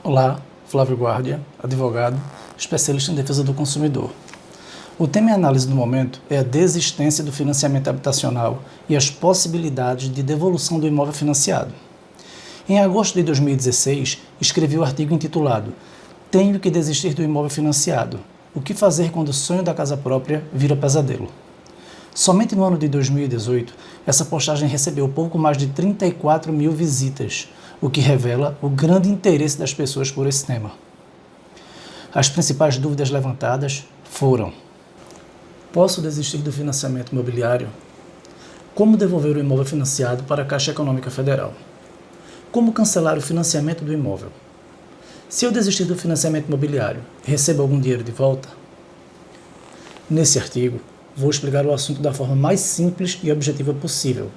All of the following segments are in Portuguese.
Olá, Flávio Guardia, advogado, especialista em defesa do consumidor. O tema em análise do momento é a desistência do financiamento habitacional e as possibilidades de devolução do imóvel financiado. Em agosto de 2016, escrevi o artigo intitulado "Tenho que desistir do imóvel financiado. O que fazer quando o sonho da casa própria vira pesadelo?". Somente no ano de 2018, essa postagem recebeu pouco mais de 34 mil visitas, o que revela o grande interesse das pessoas por esse tema. As principais dúvidas levantadas foram: posso desistir do financiamento imobiliário? Como devolver o imóvel financiado para a Caixa Econômica Federal? Como cancelar o financiamento do imóvel? Se eu desistir do financiamento imobiliário, recebo algum dinheiro de volta? Nesse artigo, vou explicar o assunto da forma mais simples e objetiva possível,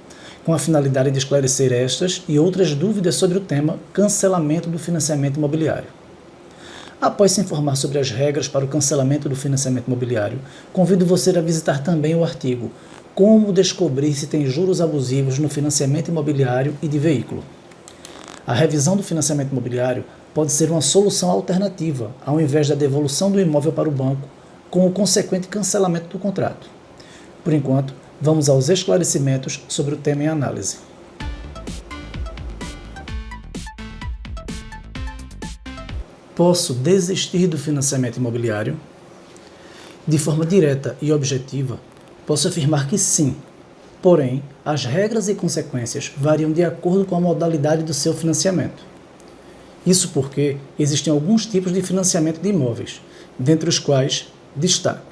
com a finalidade de esclarecer estas e outras dúvidas sobre o tema cancelamento do financiamento imobiliário. Após se informar sobre as regras para o cancelamento do financiamento imobiliário, convido você a visitar também o artigo Como descobrir se tem juros abusivos no financiamento imobiliário e de veículo. A revisão do financiamento imobiliário pode ser uma solução alternativa, ao invés da devolução do imóvel para o banco, com o consequente cancelamento do contrato. Por enquanto, vamos aos esclarecimentos sobre o tema em análise. Posso desistir do financiamento imobiliário? De forma direta e objetiva, posso afirmar que sim, porém, as regras e consequências variam de acordo com a modalidade do seu financiamento. Isso porque existem alguns tipos de financiamento de imóveis, dentre os quais destaco: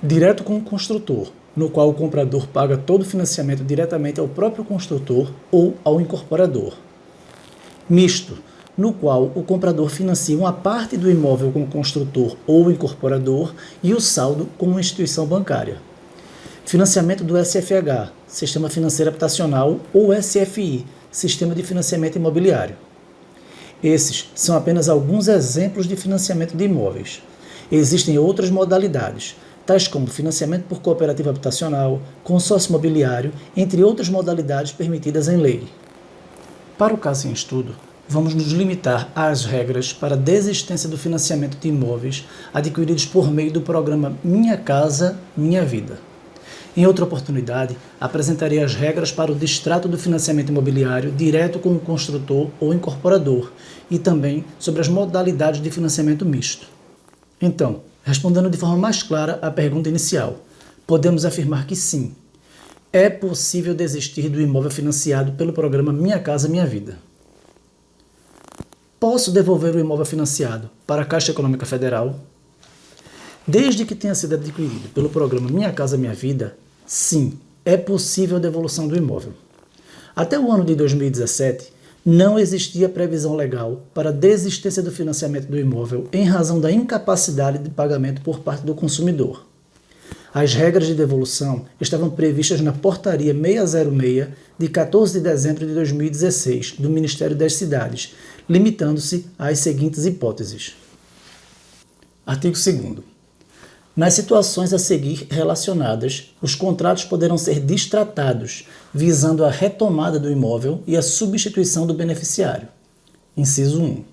direto com o construtor, no qual o comprador paga todo o financiamento diretamente ao próprio construtor ou ao incorporador. Misto, no qual o comprador financia uma parte do imóvel com o construtor ou o incorporador e o saldo com uma instituição bancária. Financiamento do SFH, Sistema Financeiro Habitacional, ou SFI, Sistema de Financiamento Imobiliário. Esses são apenas alguns exemplos de financiamento de imóveis. Existem outras modalidades, tais como financiamento por cooperativa habitacional, consórcio imobiliário, entre outras modalidades permitidas em lei. Para o caso em estudo, vamos nos limitar às regras para a desistência do financiamento de imóveis adquiridos por meio do programa Minha Casa, Minha Vida. Em outra oportunidade, apresentarei as regras para o distrato do financiamento imobiliário direto com o construtor ou incorporador e também sobre as modalidades de financiamento misto. Então, respondendo de forma mais clara à pergunta inicial, podemos afirmar que sim, é possível desistir do imóvel financiado pelo programa Minha Casa Minha Vida. Posso devolver o imóvel financiado para a Caixa Econômica Federal? Desde que tenha sido adquirido pelo programa Minha Casa Minha Vida, sim, é possível a devolução do imóvel. Até o ano de 2017, não existia previsão legal para a desistência do financiamento do imóvel em razão da incapacidade de pagamento por parte do consumidor. As regras de devolução estavam previstas na Portaria 606, de 14 de dezembro de 2016, do Ministério das Cidades, limitando-se às seguintes hipóteses. Artigo 2º. Nas situações a seguir relacionadas, os contratos poderão ser distratados, visando a retomada do imóvel e a substituição do beneficiário. Inciso 1.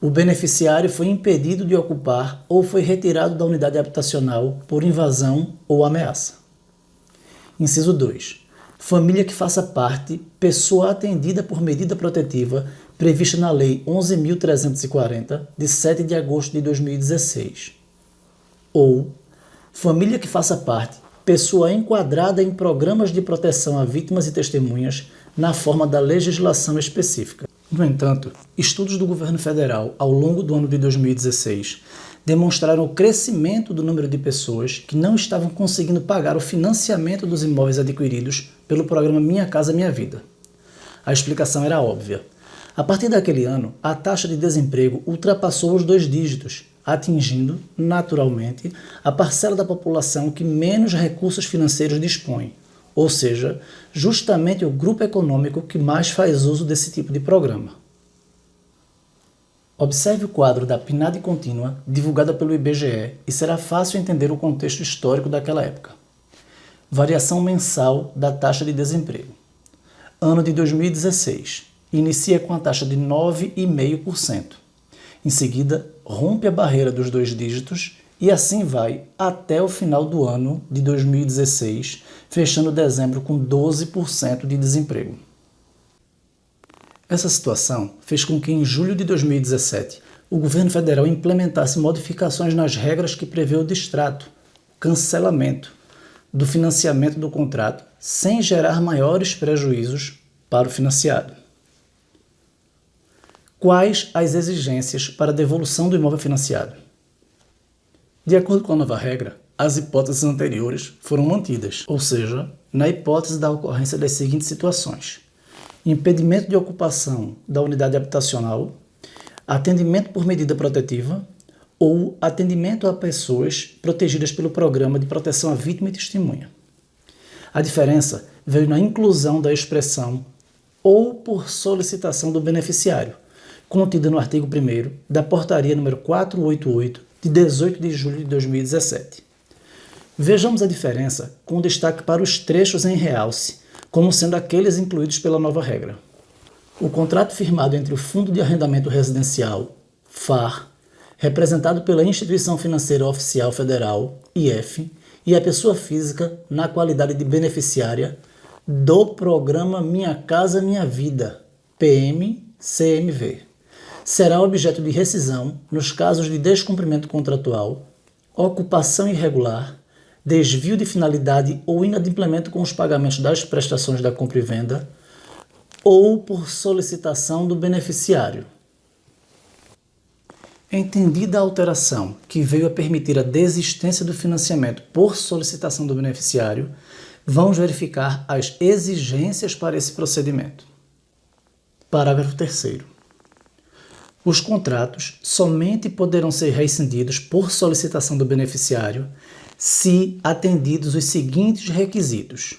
O beneficiário foi impedido de ocupar ou foi retirado da unidade habitacional por invasão ou ameaça. Inciso 2. Família que faça parte, pessoa atendida por medida protetiva prevista na Lei 11.340, de 7 de agosto de 2016. Ou família que faça parte, pessoa enquadrada em programas de proteção a vítimas e testemunhas na forma da legislação específica. No entanto, estudos do governo federal ao longo do ano de 2016 demonstraram o crescimento do número de pessoas que não estavam conseguindo pagar o financiamento dos imóveis adquiridos pelo programa Minha Casa Minha Vida. A explicação era óbvia. A partir daquele ano, a taxa de desemprego ultrapassou os 2 dígitos, atingindo, naturalmente, a parcela da população que menos recursos financeiros dispõe, ou seja, justamente o grupo econômico que mais faz uso desse tipo de programa. Observe o quadro da PNAD contínua, divulgada pelo IBGE, e será fácil entender o contexto histórico daquela época. Variação mensal da taxa de desemprego. Ano de 2016, inicia com a taxa de 9,5%. Em seguida, rompe a barreira dos 2 dígitos e assim vai até o final do ano de 2016, fechando dezembro com 12% de desemprego. Essa situação fez com que em julho de 2017 o governo federal implementasse modificações nas regras que prevê o distrato, cancelamento do financiamento do contrato, sem gerar maiores prejuízos para o financiado. Quais as exigências para a devolução do imóvel financiado? De acordo com a nova regra, as hipóteses anteriores foram mantidas, ou seja, na hipótese da ocorrência das seguintes situações: impedimento de ocupação da unidade habitacional, atendimento por medida protetiva ou atendimento a pessoas protegidas pelo Programa de Proteção à Vítima e Testemunha. A diferença veio na inclusão da expressão ou por solicitação do beneficiário, contida no artigo 1º da Portaria número 488, de 18 de julho de 2017. Vejamos a diferença com destaque para os trechos em realce, como sendo aqueles incluídos pela nova regra. O contrato firmado entre o Fundo de Arrendamento Residencial, FAR, representado pela Instituição Financeira Oficial Federal, IF, e a pessoa física na qualidade de beneficiária do Programa Minha Casa Minha Vida, PMCMV. Será objeto de rescisão nos casos de descumprimento contratual, ocupação irregular, desvio de finalidade ou inadimplemento com os pagamentos das prestações da compra e venda, ou por solicitação do beneficiário. Entendida a alteração que veio a permitir a desistência do financiamento por solicitação do beneficiário, vamos verificar as exigências para esse procedimento. Parágrafo 3º. Os contratos somente poderão ser rescindidos por solicitação do beneficiário se atendidos os seguintes requisitos.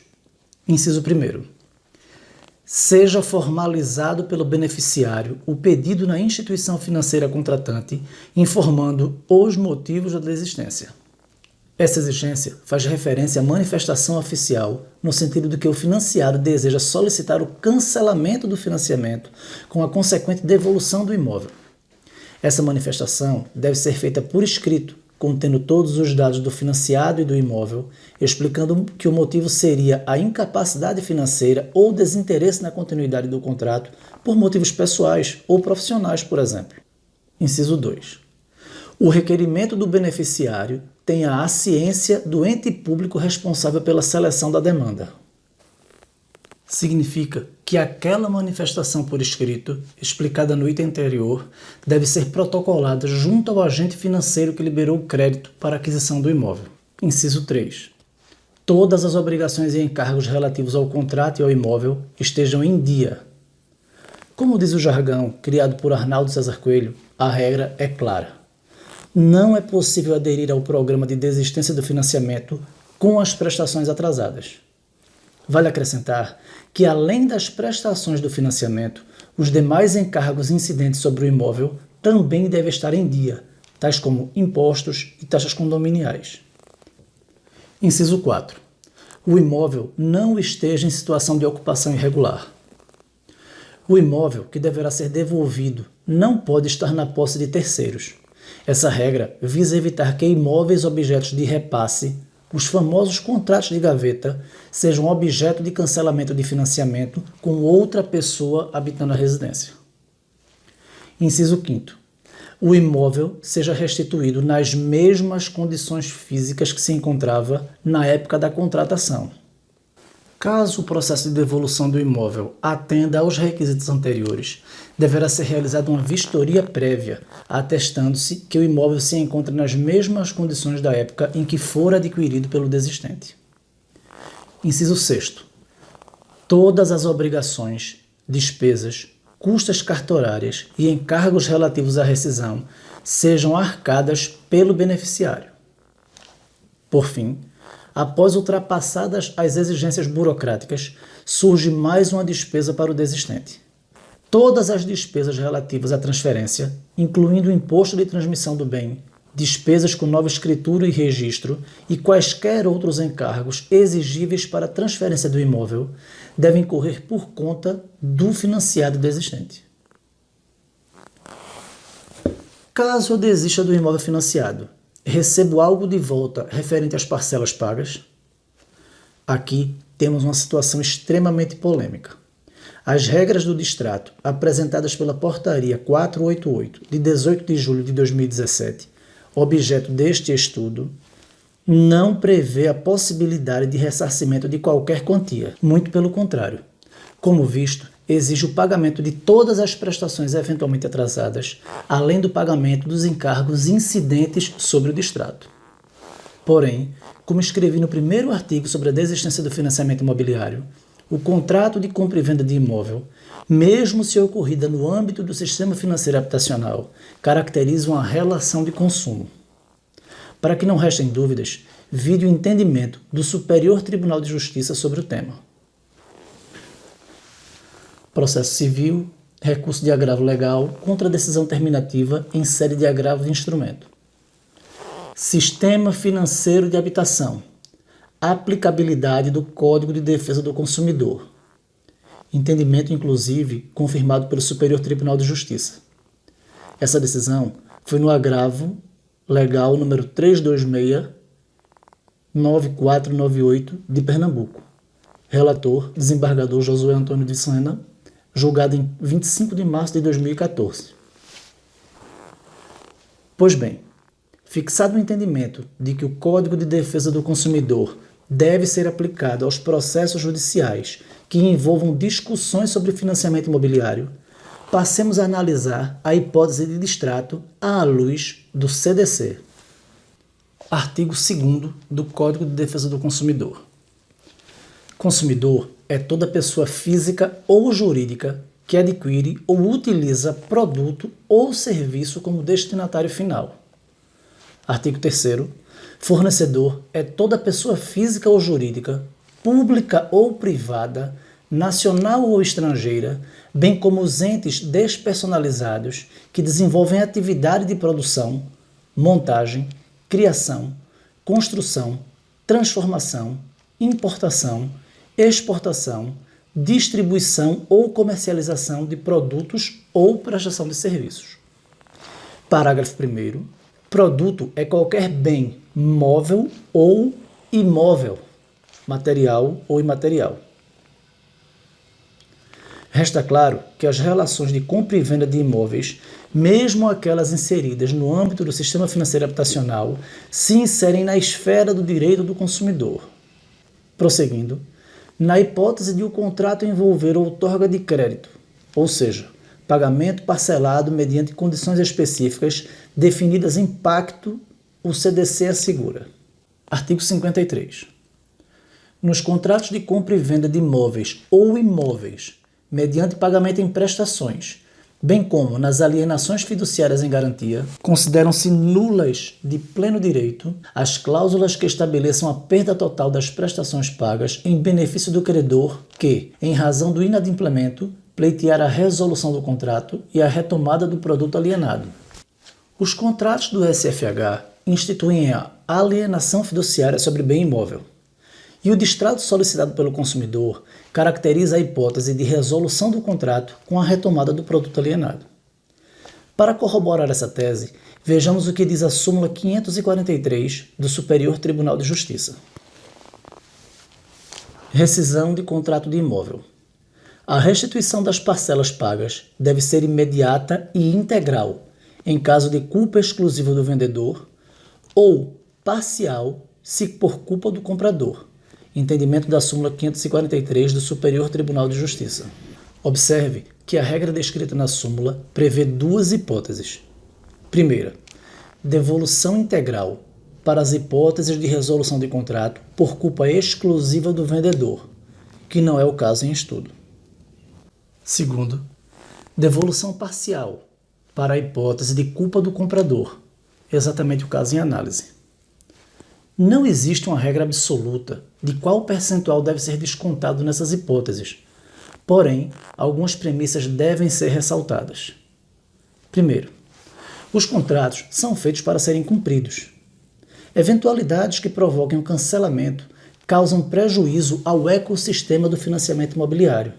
Inciso 1º. Seja formalizado pelo beneficiário o pedido na instituição financeira contratante, informando os motivos da desistência. Essa exigência faz referência à manifestação oficial, no sentido de que o financiado deseja solicitar o cancelamento do financiamento com a consequente devolução do imóvel. Essa manifestação deve ser feita por escrito, contendo todos os dados do financiado e do imóvel, explicando que o motivo seria a incapacidade financeira ou desinteresse na continuidade do contrato por motivos pessoais ou profissionais, por exemplo. Inciso 2. O requerimento do beneficiário tem a aciência do ente público responsável pela seleção da demanda. Significa que aquela manifestação por escrito, explicada no item anterior, deve ser protocolada junto ao agente financeiro que liberou o crédito para a aquisição do imóvel. Inciso 3. Todas as obrigações e encargos relativos ao contrato e ao imóvel estejam em dia. Como diz o jargão criado por Arnaldo César Coelho, a regra é clara. Não é possível aderir ao programa de desistência do financiamento com as prestações atrasadas. Vale acrescentar que, além das prestações do financiamento, os demais encargos incidentes sobre o imóvel também devem estar em dia, tais como impostos e taxas condominiais. Inciso 4. O imóvel não esteja em situação de ocupação irregular. O imóvel que deverá ser devolvido não pode estar na posse de terceiros. Essa regra visa evitar que imóveis objetos de repasse, os famosos contratos de gaveta, sejam objeto de cancelamento de financiamento com outra pessoa habitando a residência. Inciso 5º. O imóvel seja restituído nas mesmas condições físicas que se encontrava na época da contratação. Caso o processo de devolução do imóvel atenda aos requisitos anteriores, deverá ser realizada uma vistoria prévia, atestando-se que o imóvel se encontra nas mesmas condições da época em que for adquirido pelo desistente. Inciso 6º. Todas as obrigações, despesas, custas cartorárias e encargos relativos à rescisão sejam arcadas pelo beneficiário. Por fim, após ultrapassadas as exigências burocráticas, surge mais uma despesa para o desistente. Todas as despesas relativas à transferência, incluindo o imposto de transmissão do bem, despesas com nova escritura e registro e quaisquer outros encargos exigíveis para a transferência do imóvel devem correr por conta do financiado desistente. Caso eu desista do imóvel financiado, recebo algo de volta referente às parcelas pagas? Aqui temos uma situação extremamente polêmica. As regras do distrato, apresentadas pela Portaria 488, de 18 de julho de 2017, objeto deste estudo, não prevê a possibilidade de ressarcimento de qualquer quantia. Muito pelo contrário. Como visto, exige o pagamento de todas as prestações eventualmente atrasadas, além do pagamento dos encargos incidentes sobre o distrato. Porém, como escrevi no primeiro artigo sobre a desistência do financiamento imobiliário, o contrato de compra e venda de imóvel, mesmo se ocorrida no âmbito do sistema financeiro habitacional, caracteriza uma relação de consumo. Para que não restem dúvidas, vide o entendimento do Superior Tribunal de Justiça sobre o tema. Processo civil, recurso de agravo legal contra a decisão terminativa em sede de agravo de instrumento. Sistema financeiro de habitação. Aplicabilidade do Código de Defesa do Consumidor. Entendimento, inclusive, confirmado pelo Superior Tribunal de Justiça. Essa decisão foi no agravo legal número 326-9498 de Pernambuco. Relator, desembargador Josué Antônio de Sena, julgado em 25 de março de 2014. Pois bem, fixado o entendimento de que o Código de Defesa do Consumidor deve ser aplicado aos processos judiciais que envolvam discussões sobre financiamento imobiliário, passemos a analisar a hipótese de distrato à luz do CDC. Artigo 2º do Código de Defesa do Consumidor. Consumidor é toda pessoa física ou jurídica que adquire ou utiliza produto ou serviço como destinatário final. Artigo 3º. Fornecedor é toda pessoa física ou jurídica, pública ou privada, nacional ou estrangeira, bem como os entes despersonalizados que desenvolvem atividade de produção, montagem, criação, construção, transformação, importação, exportação, distribuição ou comercialização de produtos ou prestação de serviços. Parágrafo 1º. Produto é qualquer bem móvel ou imóvel, material ou imaterial. Resta claro que as relações de compra e venda de imóveis, mesmo aquelas inseridas no âmbito do sistema financeiro habitacional, se inserem na esfera do direito do consumidor. Prosseguindo, na hipótese de o contrato envolver outorga de crédito, ou seja, pagamento parcelado mediante condições específicas definidas em pacto, o CDC assegura. Artigo 53. Nos contratos de compra e venda de imóveis ou imóveis, mediante pagamento em prestações, bem como nas alienações fiduciárias em garantia, consideram-se nulas de pleno direito as cláusulas que estabeleçam a perda total das prestações pagas em benefício do credor que, em razão do inadimplemento, pleitear a resolução do contrato e a retomada do produto alienado. Os contratos do SFH instituem a alienação fiduciária sobre bem imóvel, e o distrato solicitado pelo consumidor caracteriza a hipótese de resolução do contrato com a retomada do produto alienado. Para corroborar essa tese, vejamos o que diz a súmula 543 do Superior Tribunal de Justiça. Rescisão de contrato de imóvel. A restituição das parcelas pagas deve ser imediata e integral, em caso de culpa exclusiva do vendedor, ou parcial, se por culpa do comprador. Entendimento da súmula 543 do Superior Tribunal de Justiça. Observe que a regra descrita na súmula prevê duas hipóteses. Primeira, devolução integral para as hipóteses de resolução de contrato por culpa exclusiva do vendedor, que não é o caso em estudo. Segundo, devolução parcial para a hipótese de culpa do comprador, exatamente o caso em análise. Não existe uma regra absoluta de qual percentual deve ser descontado nessas hipóteses, porém, algumas premissas devem ser ressaltadas. Primeiro, Os contratos são feitos para serem cumpridos. Eventualidades que provoquem o cancelamento causam prejuízo ao ecossistema do financiamento imobiliário.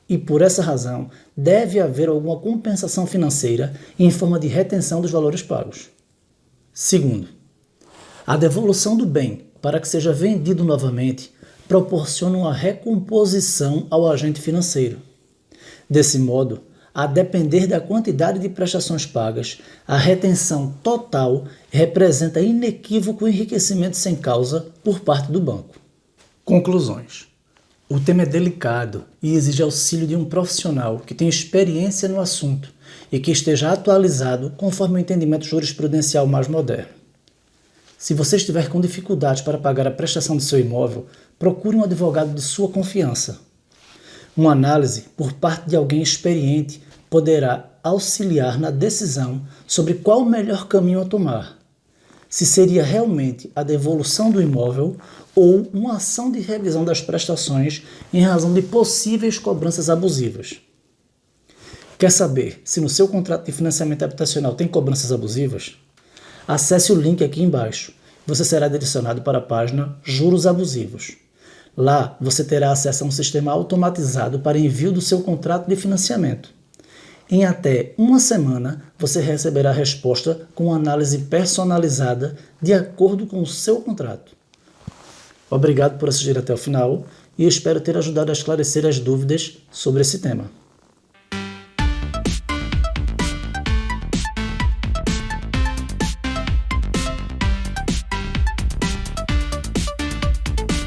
E por essa razão, deve haver alguma compensação financeira em forma de retenção dos valores pagos. Segundo, a devolução do bem para que seja vendido novamente proporciona uma recomposição ao agente financeiro. Desse modo, a depender da quantidade de prestações pagas, a retenção total representa inequívoco enriquecimento sem causa por parte do banco. Conclusões. O tema é delicado e exige auxílio de um profissional que tenha experiência no assunto e que esteja atualizado conforme o entendimento jurisprudencial mais moderno. Se você estiver com dificuldades para pagar a prestação do seu imóvel, procure um advogado de sua confiança. Uma análise por parte de alguém experiente poderá auxiliar na decisão sobre qual o melhor caminho a tomar. Se seria realmente a devolução do imóvel ou uma ação de revisão das prestações em razão de possíveis cobranças abusivas. Quer saber se no seu contrato de financiamento habitacional tem cobranças abusivas? Acesse o link aqui embaixo. Você será direcionado para a página Juros Abusivos. Lá você terá acesso a um sistema automatizado para envio do seu contrato de financiamento. Em até uma semana, você receberá a resposta com uma análise personalizada de acordo com o seu contrato. Obrigado por assistir até o final e espero ter ajudado a esclarecer as dúvidas sobre esse tema.